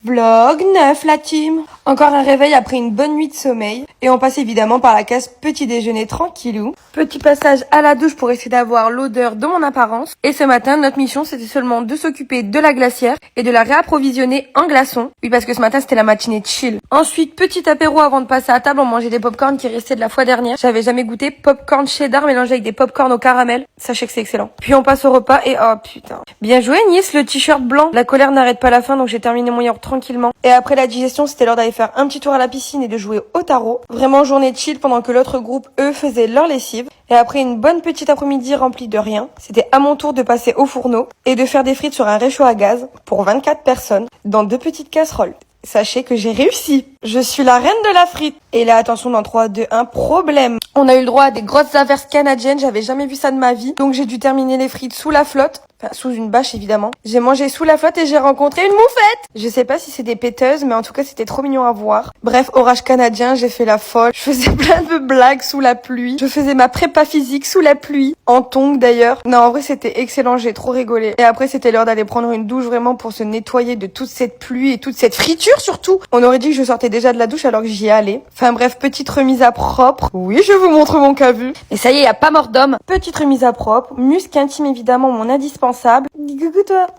Vlog 9 la team. Encore un réveil après une bonne nuit de sommeil. Et on passe évidemment par la case petit déjeuner tranquillou. Petit passage à la douche pour essayer d'avoir l'odeur de mon apparence. Et ce matin, notre mission c'était seulement de s'occuper de la glacière et de la réapprovisionner en glaçons. Oui, parce que ce matin c'était la matinée chill. Ensuite, petit apéro avant de passer à table, on mangeait des popcorn qui restaient de la fois dernière. J'avais jamais goûté popcorn cheddar mélangé avec des popcorn au caramel. Sachez que c'est excellent. Puis on passe au repas et oh putain. Bien joué Nice, le t-shirt blanc. La colère n'arrête pas la fin, donc j'ai terminé mon yaourt tranquillement. Et après la digestion, c'était l'heure d'aller faire un petit tour à la piscine et de jouer au tarot. Vraiment journée chill pendant que l'autre groupe, eux, faisait leur lessive. Et après une bonne petite après-midi remplie de rien, c'était à mon tour de passer au fourneau et de faire des frites sur un réchaud à gaz pour 24 personnes dans 2 petites casseroles. Sachez que j'ai réussi. Je suis la reine de la frite. Et là, attention, dans 3, 2, 1, problème. On a eu le droit à des grosses averses canadiennes. J'avais jamais vu ça de ma vie. Donc, j'ai dû terminer les frites sous la flotte. Enfin, sous une bâche, évidemment. J'ai mangé sous la flotte et j'ai rencontré une moufette. Je sais pas si c'est des péteuses, mais en tout cas, c'était trop mignon à voir. Bref, orage canadien, j'ai fait la folle. Je faisais plein de blagues sous la pluie. Je faisais ma prépa physique sous la pluie. En tongs, d'ailleurs. Non, en vrai, c'était excellent. J'ai trop rigolé. Et après, c'était l'heure d'aller prendre une douche vraiment pour se nettoyer de toute cette pluie et toute cette friture, surtout. On aurait dit que je sortais déjà de la douche alors que j'y allais. Enfin bref, petite remise à propre. Oui, je vous montre mon cas vu. Et ça y est, y a pas mort d'homme. Petite remise à propre. Musc intime, évidemment, mon indispensable.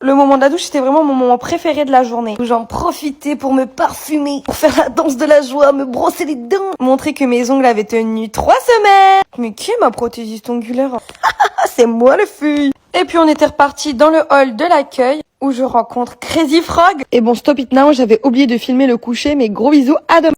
Le moment de la douche, c'était vraiment mon moment préféré de la journée. Où j'en profitais pour me parfumer, pour faire la danse de la joie, me brosser les dents, montrer que mes ongles avaient tenu 3 semaines. Mais qui est ma prothésiste ongulaire? C'est moi le fille. Et puis on était reparti dans le hall de l'accueil où je rencontre Crazy Frog. Et bon, stop it now, j'avais oublié de filmer le coucher, mais gros bisous, à demain.